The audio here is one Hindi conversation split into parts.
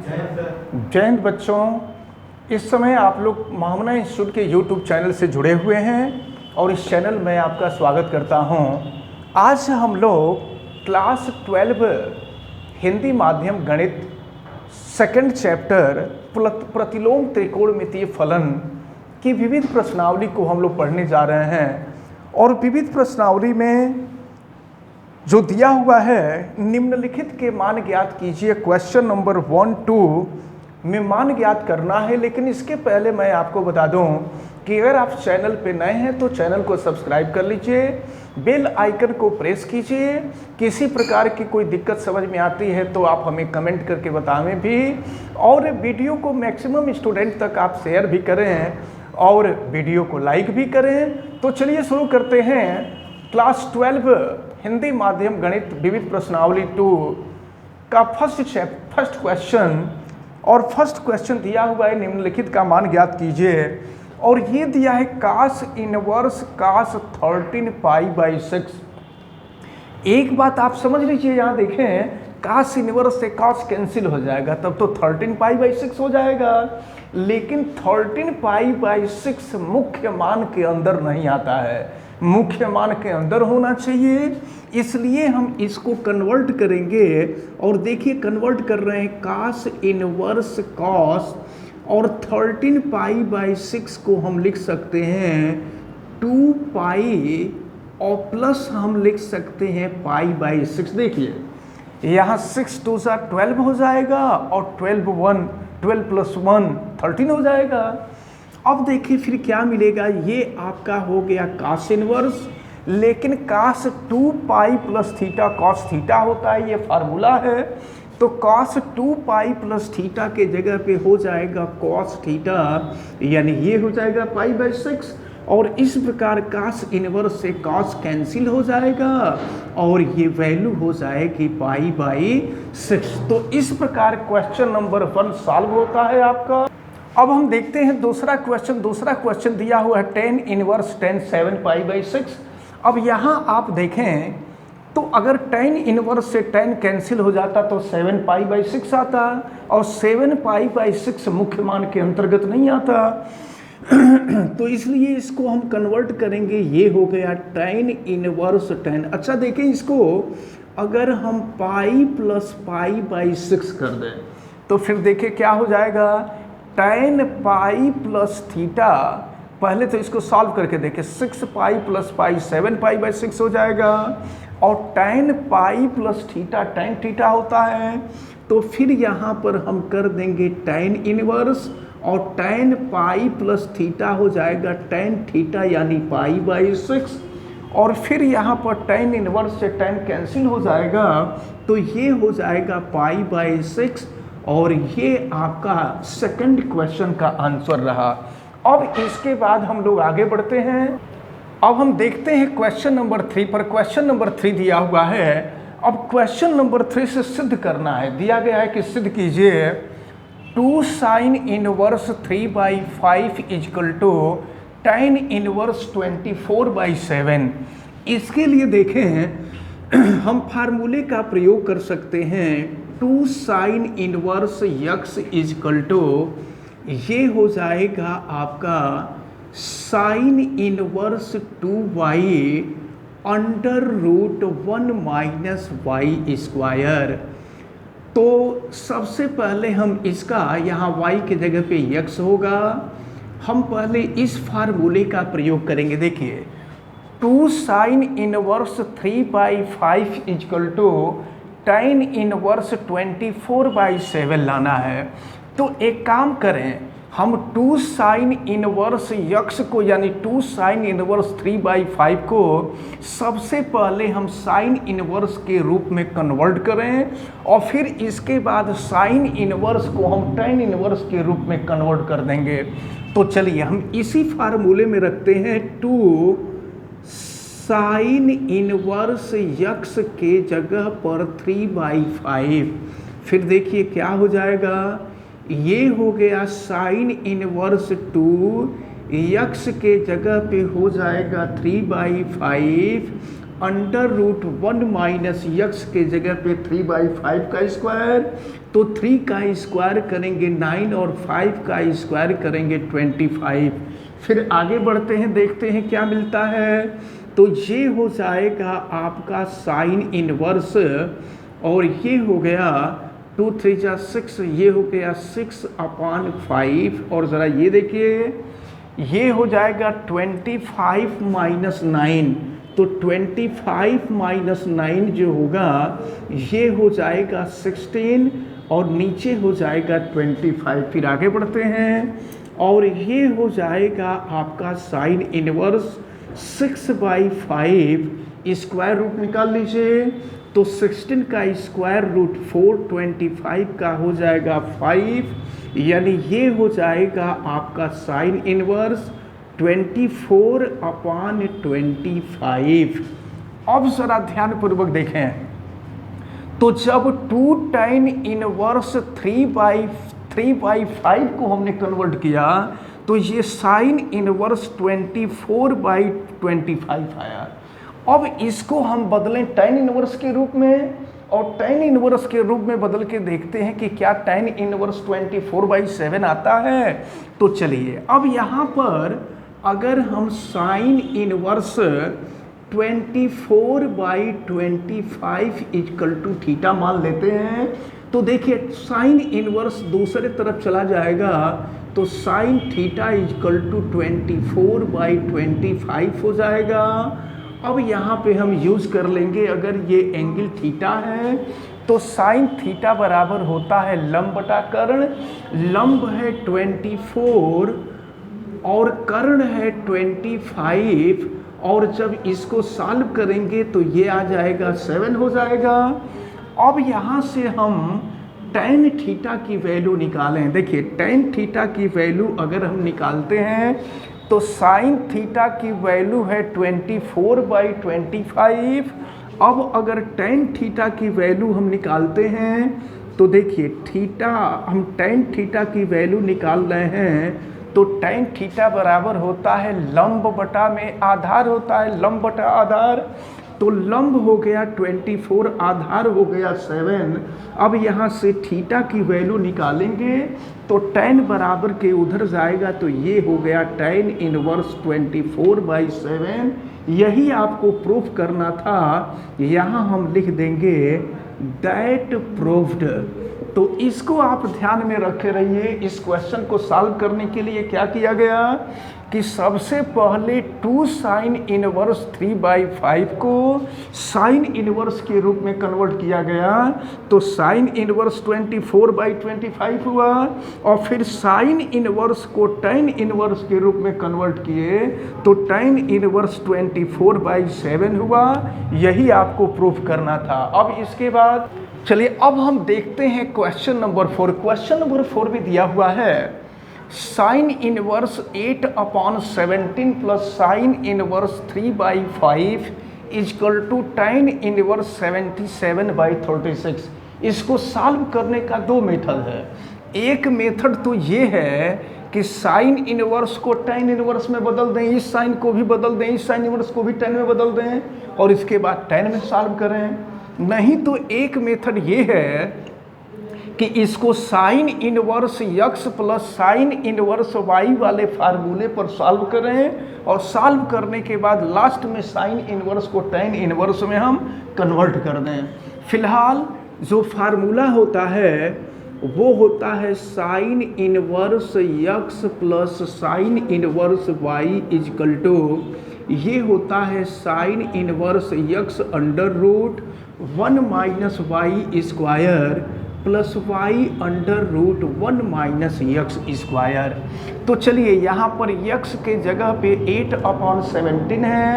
जय हिंद बच्चों। इस समय आप लोग महामना इंस्टीट्यूट के यूट्यूब चैनल से जुड़े हुए हैं और इस चैनल में आपका स्वागत करता हूं। आज हम लोग क्लास 12 हिंदी माध्यम गणित सेकंड चैप्टर प्रतिलोम त्रिकोणमितीय फलन की विविध प्रश्नावली को हम लोग पढ़ने जा रहे हैं। और विविध प्रश्नावली में जो दिया हुआ है, निम्नलिखित के मान ज्ञात कीजिए। क्वेश्चन नंबर 1, 2 में मान ज्ञात करना है। लेकिन इसके पहले मैं आपको बता दूं कि अगर आप चैनल पे नए हैं तो चैनल को सब्सक्राइब कर लीजिए, बेल आइकन को प्रेस कीजिए। किसी प्रकार की कोई दिक्कत समझ में आती है तो आप हमें कमेंट करके बतावें भी, और वीडियो को मैक्सिमम स्टूडेंट तक आप शेयर भी करें और वीडियो को लाइक भी करें। तो चलिए शुरू करते हैं क्लास 12 हिंदी माध्यम गणित विविध प्रश्नावली 2 का फर्स्ट क्वेश्चन। और फर्स्ट क्वेश्चन दिया हुआ है, निम्नलिखित का मान ज्ञात कीजिए। और ये दिया है cos इनवर्स cos 13 π/6। एक बात आप समझ लीजिए, यहाँ देखें cos इनवर्स से cos कैंसिल हो जाएगा, तब तो 13 π/6 हो जाएगा। लेकिन 13 π/6 मुख्य मान के अंदर नहीं आता है, मुख्य मान के अंदर होना चाहिए। इसलिए हम इसको कन्वर्ट करेंगे। और देखिए कन्वर्ट कर रहे हैं, cos इनवर्स cos और 13 π/6 को हम लिख सकते हैं 2 पाई और प्लस हम लिख सकते हैं π/6। देखिए यहाँ 6 2 12 हो जाएगा और 12 + 1 13 हो जाएगा। अब देखिए फिर क्या मिलेगा, ये आपका हो गया cos इनवर्स। लेकिन cos 2 पाई + थीटा cos थीटा होता है, ये फार्मूला है। तो cos 2 पाई + थीटा के जगह पे हो जाएगा cos थीटा, यानी ये हो जाएगा π/6। और इस प्रकार cos इनवर्स से cos कैंसिल हो जाएगा और ये वैल्यू हो जाएगी π/6। तो इस प्रकार क्वेश्चन नंबर 1 सॉल्व होता है आपका। अब हम देखते हैं दूसरा क्वेश्चन दिया हुआ है tan इनवर्स tan 7 π/6। अब यहाँ आप देखें तो अगर tan इनवर्स से tan कैंसिल हो जाता तो 7 π/6 आता, और 7 π/6 मुख्य मान के अंतर्गत नहीं आता। तो इसलिए इसको हम कन्वर्ट करेंगे, ये हो गया tan इनवर्स tan। अच्छा देखें, इसको अगर हम पाई + π/6 कर दें तो फिर देखिए क्या हो जाएगा, tan पाई + थीटा। पहले तो इसको सॉल्व करके देखें, 6 पाई + पाई 7 π/6 हो जाएगा। और tan पाई + थीटा tan थीटा होता है। तो फिर यहाँ पर हम कर देंगे tan इनवर्स, और tan पाई + थीटा हो जाएगा tan थीटा यानी π/6। और फिर यहाँ पर tan इनवर्स से tan कैंसिल हो जाएगा, तो ये हो जाएगा π/6। और ये आपका सेकंड क्वेश्चन का आंसर रहा। अब इसके बाद हम लोग आगे बढ़ते हैं। अब हम देखते हैं क्वेश्चन नंबर 3 पर। क्वेश्चन नंबर 3 दिया हुआ है। अब क्वेश्चन नंबर 3 से सिद्ध करना है। दिया गया है कि सिद्ध कीजिए 2 sin इनवर्स 3/5 = tan इनवर्स 24/7। इसके लिए देखें हम फार्मूले का प्रयोग कर सकते हैं। 2 sin इनवर्स x = ये हो जाएगा आपका sin इनवर्स 2y √1 - y²। तो सबसे पहले हम इसका यहाँ y के जगह पे x होगा। हम पहले इस फार्मूले का प्रयोग करेंगे। देखिए 2 sin इनवर्स 3/5 = tan इनवर्स 24/7 लाना है। तो एक काम करें, हम 2 sin इनवर्स x को यानी 2 sin इनवर्स 3/5 को सबसे पहले हम sin इनवर्स के रूप में कन्वर्ट करें, और फिर इसके बाद sin इनवर्स को हम tan इनवर्स के रूप में कन्वर्ट कर देंगे। तो चलिए हम इसी फार्मूले में रखते हैं 2 sin इनवर्स x के जगह पर 3/5। फिर देखिए क्या हो जाएगा, ये हो गया sin इनवर्स 2 x के जगह पे हो जाएगा 3/5 अंडर रूट 1 माइनस यक्स के जगह पे 3/5 का स्क्वायर, तो 3 का स्क्वायर करेंगे 9 और 5 का स्क्वायर करेंगे 25। फिर आगे बढ़ते हैं, देखते हैं क्या मिलता है। तो ये हो जाएगा आपका साइन इनवर्स, और ये हो गया 2 3 जा 6, ये हो गया 6/5। और ज़रा ये देखिए, ये हो जाएगा 25 माइनस 9, तो 25 माइनस 9 जो होगा ये हो जाएगा 16, और नीचे हो जाएगा 25। फिर आगे बढ़ते हैं, और ये हो जाएगा आपका साइन इनवर्स 6/5, स्क्वायर रूट निकाल लीजिए, तो 16 का स्क्वायर रूट 4, 25 का हो जाएगा 5, यानी ये हो जाएगा आपका साइन इनवर्स 24/25। अब जरा ध्यानपूर्वक देखें, तो जब 2 tan इनवर्स 3/5 को हमने कन्वर्ट किया, तो ये साइन इनवर्स 24/25 आया। अब इसको हम बदलें tan इनवर्स के रूप में, और tan इनवर्स के रूप में बदल के देखते हैं कि क्या tan इनवर्स 24/7 आता है। तो चलिए, अब यहाँ पर अगर हम sine inverse 24/25 equal to theta मान लेते हैं, तो देखिए साइन इनवर्स दूसरे तरफ चला जाएगा, तो साइन थीटा इक्वल टू 24/25 हो जाएगा। अब यहाँ पे हम यूज कर लेंगे, अगर ये एंगल थीटा है तो साइन थीटा बराबर होता है लंब बटा कर्ण। लंब है 24 और कर्ण है 25, और जब इसको सॉल्व करेंगे तो ये आ जाएगा 7 हो जाएगा। अब यहाँ से हम tan थीटा की वैल्यू निकालें। देखिए tan थीटा की वैल्यू अगर हम निकालते हैं तो साइन थीटा की वैल्यू है 24/25। अब अगर tan थीटा की वैल्यू हम निकालते हैं, तो देखिए थीटा, हम tan थीटा की वैल्यू निकाल रहे हैं, तो tan थीटा बराबर होता है लंब बटा में आधार होता है, लंब बटा आधार। तो लंब हो गया 24, आधार हो गया 7। अब यहाँ से थीटा की वैल्यू निकालेंगे तो tan बराबर के उधर जाएगा, तो ये हो गया tan इनवर्स 24/7। यही आपको प्रूफ करना था, यहाँ हम लिख देंगे दैट प्रूव्ड। तो इसको आप ध्यान में रखे रहिए। इस क्वेश्चन को सॉल्व करने के लिए क्या किया गया कि सबसे पहले 2 साइन इनवर्स 3/5 को साइन इनवर्स के रूप में कन्वर्ट किया गया, तो साइन इनवर्स 24/25 हुआ, और फिर साइन इनवर्स को tan इनवर्स के रूप में कन्वर्ट किए तो tan इनवर्स 24/7 हुआ। यही आपको प्रूफ करना था। अब इसके बाद चलिए अब हम देखते हैं क्वेश्चन नंबर 4। क्वेश्चन नंबर 4 भी दिया हुआ है sine inverse 8/17 plus sine inverse 3/5 equal to tan inverse 77/36। इसको सॉल्व करने का 2 मेथड है। एक मेथड तो ये है कि साइन इनवर्स को tan इनवर्स में बदल दें, इस साइन को भी बदल दें, इस साइन इनवर्स को भी tan में बदल दें, और इसके बाद tan में सॉल्व करें। नहीं तो एक मेथड ये है कि इसको sign inverse x plus sine inverse y वाले फार्मूले पर सॉल्व करें, और सॉल्व करने के बाद लास्ट में साइन इनवर्स को tan इनवर्स में हम कन्वर्ट कर दें। फिलहाल जो फार्मूला होता है वो होता है sine inverse x plus sine inverse y equal to, ये होता है sine inverse x under root 1 minus Y square plus y under root 1 minus x square. तो चलिए यहाँ पर x के जगह पे 8/17 है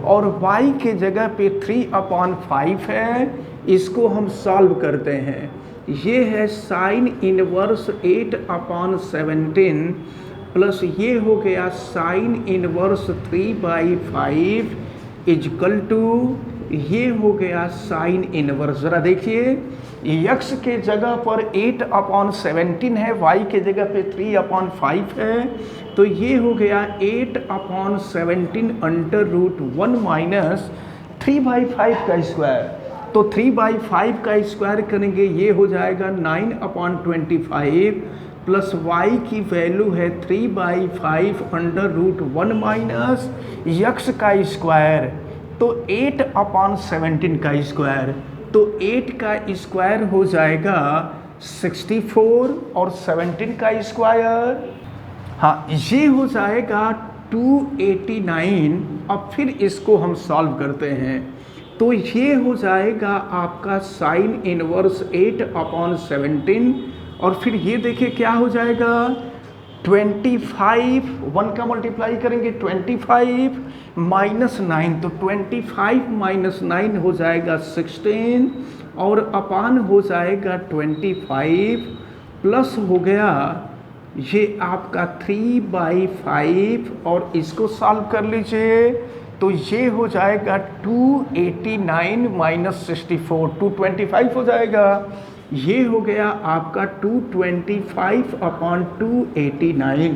और y के जगह पे 3/5 है। इसको हम सॉल्व करते हैं। ये है साइन इनवर्स 8/17 प्लस ये हो गया साइन इनवर्स 3/5 इजकल टू, ये हो गया साइन इनवर्स। ज़रा देखिए x के जगह पर 8/17 है, y के जगह पे 3/5 है, तो ये हो गया 8/17 अंडर रूट 1 माइनस 3/5 का स्क्वायर, तो 3/5 का स्क्वायर करेंगे, ये हो जाएगा 9/25 प्लस y की वैल्यू है 3/5 माइनस यक्स का स्क्वायर, तो 8/17 का स्क्वायर, तो 8 का स्क्वायर हो जाएगा 64 और 17 का स्क्वायर, हाँ ये हो जाएगा 289। अब फिर इसको हम सॉल्व करते हैं, तो ये हो जाएगा आपका साइन इनवर्स 8/17 और फिर ये देखिए क्या हो जाएगा 25, 1 का मल्टीप्लाई करेंगे 25 माइनस 9, तो 25 माइनस 9 हो जाएगा 16 और अपान हो जाएगा 25 प्लस हो गया ये आपका 3/5 और इसको सॉल्व कर लीजिए, तो ये हो जाएगा 289 माइनस 64, 225 हो जाएगा, ये हो गया आपका 225/289।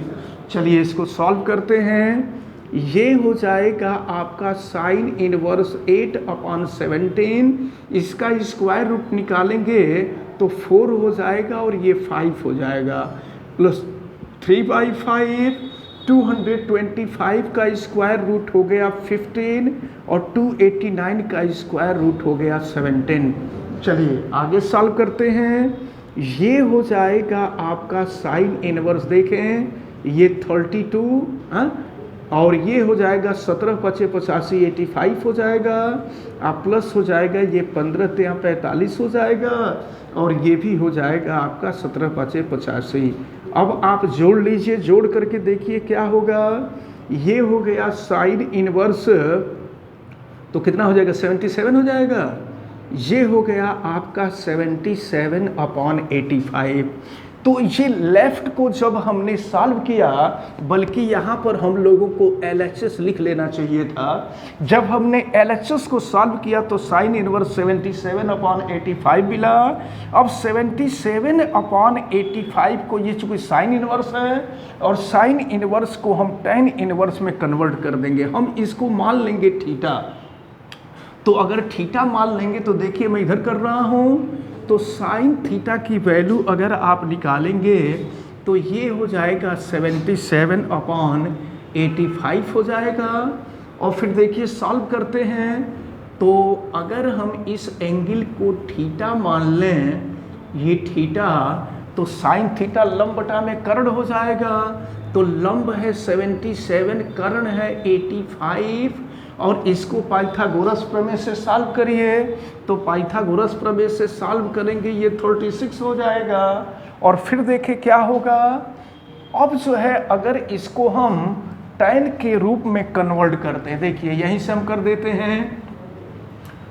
चलिए इसको सॉल्व करते हैं, ये हो जाएगा आपका साइन इनवर्स 8/17, इसका स्क्वायर रूट निकालेंगे तो 4 हो जाएगा और ये 5 हो जाएगा, प्लस 3/5, 225 का स्क्वायर रूट हो गया 15 और 289 का स्क्वायर रूट हो गया 17। चलिए आगे सॉल्व करते हैं, ये हो जाएगा आपका साइन इनवर्स, देखें ये 32 और ये हो जाएगा 17×5 = 85 हो जाएगा, आप प्लस हो जाएगा ये 15×45 हो जाएगा और ये भी हो जाएगा आपका 17×5 = 85। अब आप जोड़ लीजिए, जोड़ करके देखिए क्या होगा, ये हो गया साइन इनवर्स, तो कितना हो जाएगा 77 हो जाएगा, ये हो गया आपका 77/85। तो ये लेफ्ट को जब हमने सॉल्व किया, बल्कि यहाँ पर हम लोगों को LHS लिख लेना चाहिए था, जब हमने LHS को सॉल्व किया तो साइन इनवर्स 77/85 मिला। अब 77/85 को, ये चूँकि साइन इनवर्स है और साइन इनवर्स को हम tan इनवर्स में कन्वर्ट कर देंगे, हम इसको मान लेंगे थीटा, तो अगर थीटा मान लेंगे तो देखिए मैं इधर कर रहा हूँ, तो साइन थीटा की वैल्यू अगर आप निकालेंगे तो ये हो जाएगा 77/85 हो जाएगा। और फिर देखिए सॉल्व करते हैं, तो अगर हम इस एंगल को थीटा मान लें, ये थीटा, तो साइन थीटा लंब बटा में कर्ण हो जाएगा, तो लंब है 77, कर्ण है 85 और इसको पाइथागोरस प्रमेय से सॉल्व करिए, तो पाइथागोरस प्रमेय से सॉल्व करेंगे ये 36 हो जाएगा। और फिर देखें क्या होगा, अब जो है अगर इसको हम tan के रूप में कन्वर्ट करते हैं, देखिए यहीं से हम कर देते हैं,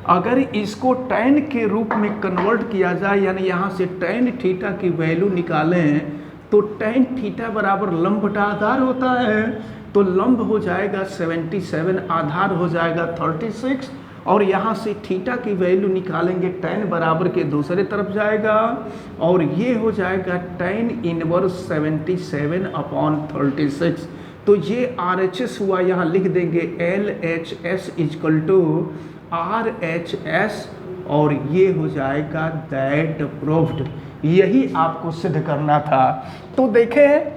अगर इसको tan के रूप में कन्वर्ट किया जाए, यानी यहाँ से tan थीटा की वैल्यू निकालें, तो tan थीटा बराबर लंब बटा आधार होता है, तो लंब हो जाएगा 77, आधार हो जाएगा 36 और यहाँ से थीटा की वैल्यू निकालेंगे, tan बराबर के दूसरे तरफ जाएगा और ये हो जाएगा tan इनवर्स 77/36। तो ये RHS हुआ, यहाँ लिख देंगे LHS = RHS और ये हो जाएगा दैट प्रूव्ड। यही आपको सिद्ध करना था। तो देखें,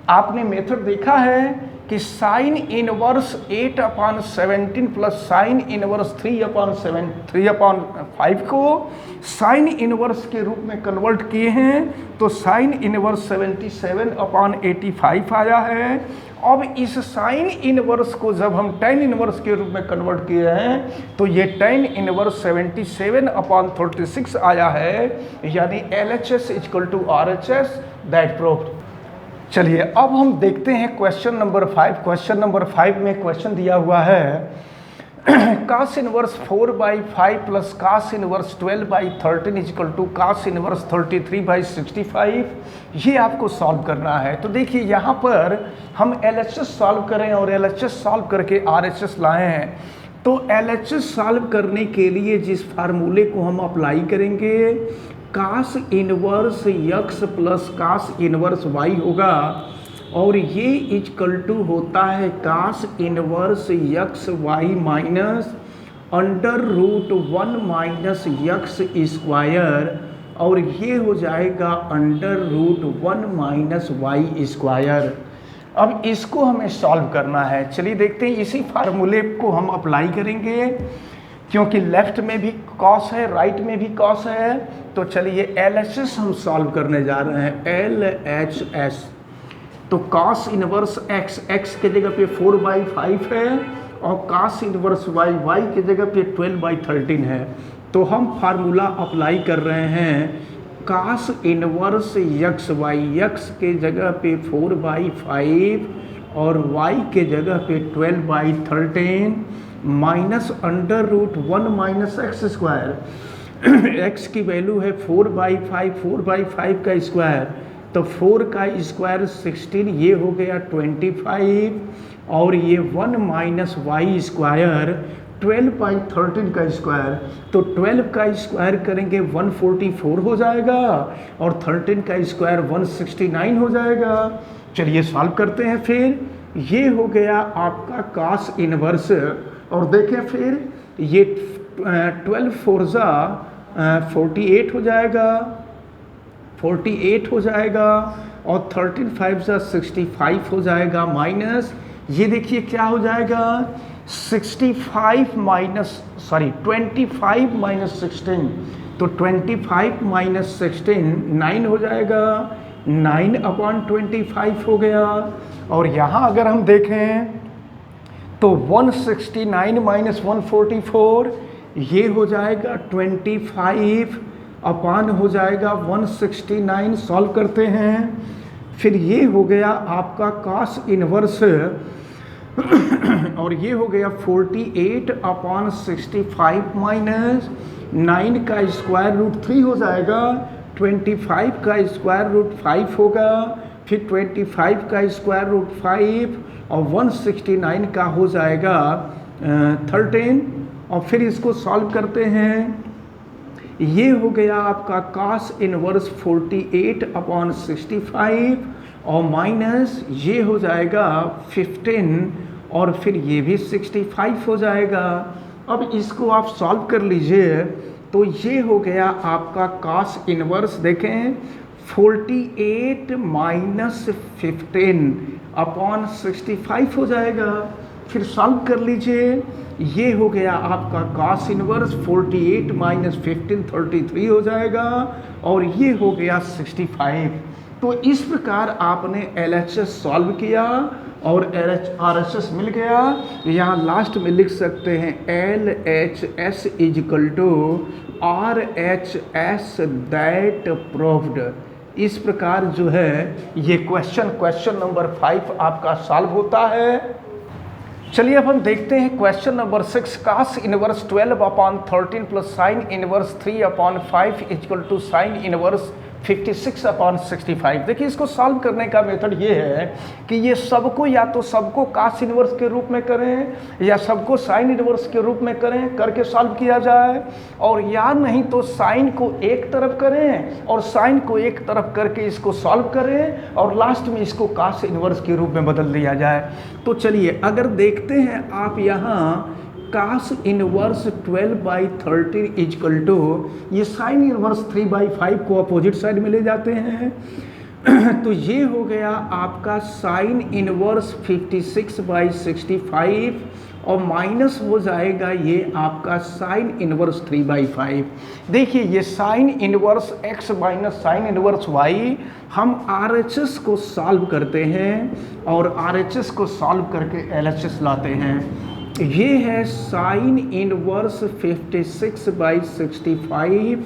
आपने मेथड देखा है कि sign inverse 8/17 plus sine inverse 3/5 को साइन इनवर्स के रूप में कन्वर्ट किए हैं, तो साइन इनवर्स 77/85 आया है। अब इस साइन इनवर्स को जब हम tan इनवर्स के रूप में कन्वर्ट किए हैं, तो ये tan इनवर्स 77/36 आया है, यानी LHS = RHS, दैट प्रूव्ड। चलिए अब हम देखते हैं क्वेश्चन नंबर 5। क्वेश्चन नंबर 5 में क्वेश्चन दिया हुआ है cos inverse 4/5 plus cos inverse 12/13 = cos inverse 33/65। ये आपको सॉल्व करना है। तो देखिए यहाँ पर हम LHS सॉल्व करें और LHS सॉल्व करके RHS लाएं, तो LHS सॉल्व करने के लिए जिस फार्मूले को हम अप्लाई करेंगे, cos inverse x plus cos inverse y होगा और ये इक्वल टू होता है cos inverse x y minus under root 1 minus x square, और ये हो जाएगा under root 1 minus Y square. अब इसको हमें सॉल्व करना है। चलिए देखते हैं, इसी फार्मूले को हम अप्लाई करेंगे, क्योंकि लेफ्ट में भी कॉस है, राइट में भी कॉस है। तो चलिए LHS हम सॉल्व करने जा रहे हैं, LHS। तो कॉस इनवर्स x, x के जगह पे 4/5 है, और कॉस इनवर्स y, y के जगह पे 12/13 है। तो हम फार्मूला अप्लाई कर रहे हैं, cos inverse x y, x के जगह पे 4/5 और y के जगह पे 12/13 minus under root 1 minus x square. x की वैल्यू है 4/5, 4/5 का स्क्वायर, तो 4 का स्क्वायर 16, ये हो गया 25, और ये 1 माइनस वाई स्क्वायर 12/13 का स्क्वायर, तो 12 का स्क्वायर करेंगे 144 हो जाएगा, और 13 का स्क्वायर 169 हो जाएगा। चलिए सॉल्व करते हैं। फिर ये हो गया आपका कॉस इनवर्स, और देखें फिर ये 12 4 जा 48 हो जाएगा, 48 हो जाएगा, और 13 5 जा 65 हो जाएगा, माइनस ये देखिए क्या हो जाएगा 25 माइनस 16, तो 25 माइनस 16 9 हो जाएगा, 9/25 हो गया। और यहाँ अगर हम देखें तो 169 माइनस 144, ये हो जाएगा 25 अपान हो जाएगा 169। सॉल्व करते हैं। फिर ये हो गया आपका कॉस इनवर्स, और ये हो गया 48/65 माइनस 9 का स्क्वायर रूट 3 हो जाएगा, 25 का स्क्वायर रूट 5 होगा, फिर 25 का स्क्वायर रूट 5, और 169 का हो जाएगा 13, और फिर इसको सॉल्व करते हैं। ये हो गया आपका कॉस इनवर्स 48/65, और माइनस ये हो जाएगा 15, और फिर ये भी 65 हो जाएगा। अब इसको आप सॉल्व कर लीजिए, तो ये हो गया आपका कॉस इनवर्स, देखें 48 माइनस 15/65 हो जाएगा। फिर सॉल्व कर लीजिए, ये हो गया आपका कॉस इनवर्स 48 माइनस 15 33 हो जाएगा, और ये हो गया 65। तो इस प्रकार आपने LHS सॉल्व किया और RHS मिल गया। यहाँ लास्ट में लिख सकते हैं LHS equal to RHS that proved. इस प्रकार जो है ये क्वेश्चन नंबर 5 आपका सॉल्व होता है। चलिए अब हम देखते हैं question number 6। Cos inverse 12/13 plus sine inverse 3/5 equal to sine inverse 56/65। देखिए इसको सॉल्व करने का मेथड ये है कि ये सबको या तो सबको कॉस इनवर्स के रूप में करें या सबको साइन इनवर्स के रूप में करें, करके सॉल्व किया जाए, और या नहीं तो साइन को एक तरफ करें और साइन को एक तरफ करके इसको सॉल्व करें, और लास्ट में इसको कॉस इनवर्स के रूप में बदल दिया जाए। तो चलिए अगर देखते हैं आप यहाँ कॉस इनवर्स 12/13 इक्वल टू ये साइन इनवर्स 3/5 को अपोजिट साइड में ले जाते हैं तो ये हो गया आपका साइन इनवर्स 56/65, और माइनस हो जाएगा ये आपका साइन इनवर्स 3/5। देखिए ये sign inverse x minus sign inverse y, हम RHS को सॉल्व करते हैं और RHS को सॉल्व करके LHS लाते हैं। ये है साइन इनवर्स 56/65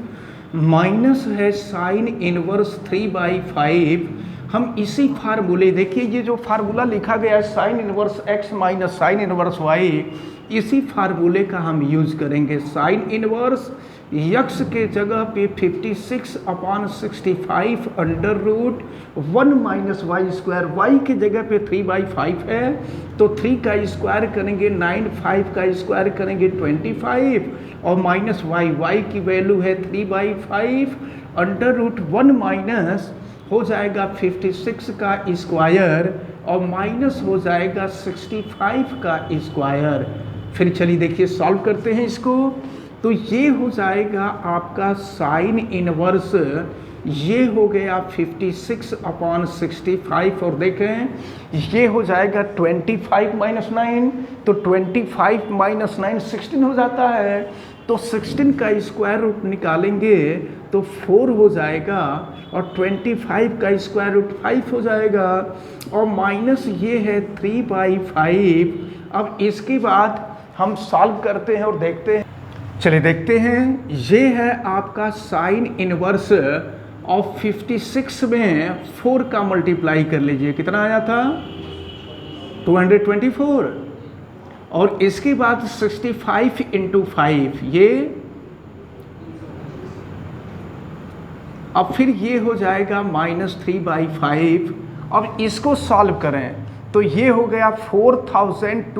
माइनस है साइन इनवर्स 3/5। हम इसी फार्मूले, देखिए ये जो फार्मूला लिखा गया है sine inverse x minus sign inverse y, इसी फार्मूले का हम यूज करेंगे। साइन इनवर्स यक्स के जगह पे 56/65 under root 1 minus Y square, Y के जगह पे 3/5 है तो 3 का स्क्वायर करेंगे 9, 5 का स्क्वायर करेंगे 25, और माइनस वाई, वाई की वैल्यू है 3/5 अंडर रूट 1 माइनस हो जाएगा 56 का स्क्वायर, और माइनस हो जाएगा 65 का स्क्वायर। फिर चलिए देखिए सॉल्व करते हैं इसको। तो ये हो जाएगा आपका साइन इनवर्स, ये हो गया 56/65 और देखें ये हो जाएगा 25 - 9, तो 25 - 9 16 हो जाता है। तो 16 का स्क्वायर रूट निकालेंगे तो 4 हो जाएगा और 25 का स्क्वायर रूट 5 हो जाएगा और माइनस ये है 3/5। अब इसके बाद हम सॉल्व करते हैं और देखते हैं। चलिए देखते हैं, ये है आपका साइन इनवर्स ऑफ 56 में 4 का मल्टीप्लाई कर लीजिए, कितना आया था 224, और इसके बाद 65 × 5 ये, अब फिर ये हो जाएगा -3/5। अब इसको सॉल्व करें तो ये हो गया 4225 -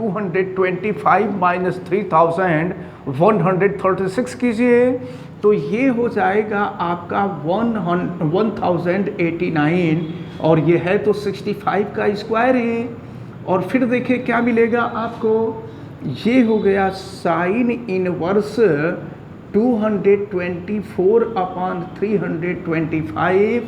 3136 कीजिए तो ये हो जाएगा आपका 1089 और ये है तो 65 का स्क्वायर है। और फिर देखिए क्या मिलेगा आपको, ये हो गया साइन इनवर्स 224/325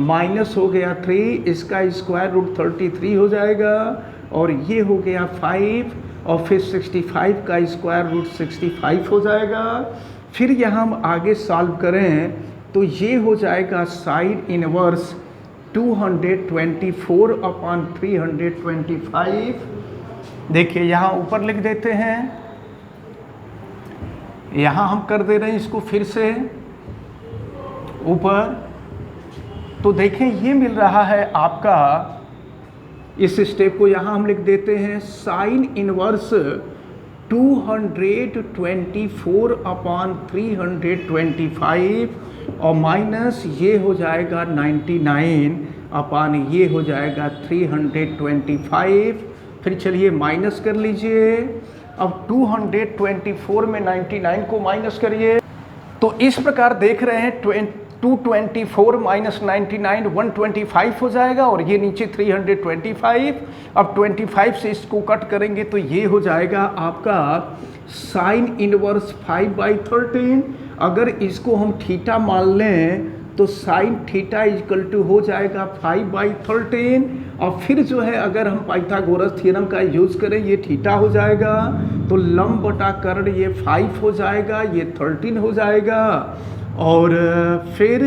माइनस हो गया 3, इसका स्क्वायर रूट 33 हो जाएगा और ये हो गया 5 और फिर 65 का स्क्वायर रूट 65 हो जाएगा। फिर यहाँ हम आगे सॉल्व करें तो ये हो जाएगा साइन इनवर्स 224/325। देखिए यहाँ ऊपर लिख देते हैं, यहाँ हम कर दे रहे हैं इसको फिर से ऊपर। तो देखें ये मिल रहा है आपका, इस स्टेप को यहाँ हम लिख देते हैं साइन इनवर्स 224/325 और माइनस ये हो जाएगा 99 ये हो जाएगा 325। फिर चलिए माइनस कर लीजिए। अब 224 में 99 को माइनस करिए तो इस प्रकार देख रहे हैं 224 - 99 125 हो जाएगा और ये नीचे 325। अब 25 से इसको कट करेंगे तो ये हो जाएगा आपका साइन इनवर्स 5/13। अगर इसको हम थीटा मान लें तो साइन थीटा इक्वल टू हो जाएगा 5/13 और फिर जो है अगर हम पाइथागोरस थ्योरम का यूज़ करें ये थीटा हो जाएगा तो लंब बटा कर्ण ये 5 हो जाएगा, ये 13 हो जाएगा और फिर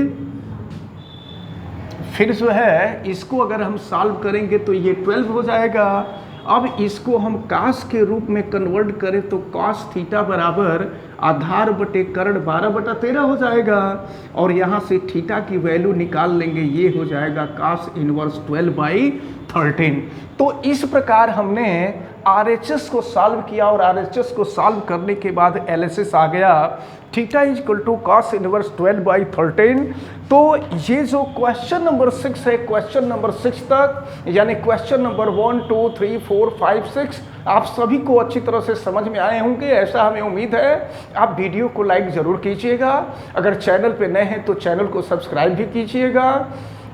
जो है इसको अगर हम सॉल्व करेंगे तो ये 12 हो जाएगा। अब इसको हम कास के रूप में कन्वर्ट करें तो cos थीटा बराबर आधार बटे कर्ण 12/13 हो जाएगा और यहाँ से थीटा की वैल्यू निकाल लेंगे, ये हो जाएगा cos इनवर्स 12/13। तो इस प्रकार हमने RHS को सॉल्व किया और RHS को सॉल्व करने के बाद LHS आ गया, theta equal to cos inverse 12/13। तो ये जो क्वेश्चन नंबर 6 है, क्वेश्चन नंबर 6 तक यानी क्वेश्चन नंबर 1 2 3 4 5 6 आप सभी को अच्छी तरह से समझ में आए होंगे, ऐसा हमें उम्मीद है। आप वीडियो को लाइक ज़रूर कीजिएगा, अगर चैनल पे नए हैं तो चैनल को सब्सक्राइब भी कीजिएगा।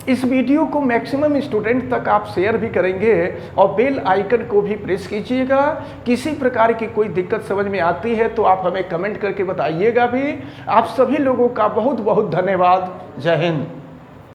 इस वीडियो को मैक्सिमम स्टूडेंट तक आप शेयर भी करेंगे और बेल आइकन को भी प्रेस कीजिएगा। किसी प्रकार की कोई दिक्कत समझ में आती है तो आप हमें कमेंट करके बताइएगा भी। आप सभी लोगों का बहुत बहुत धन्यवाद। जय हिंद।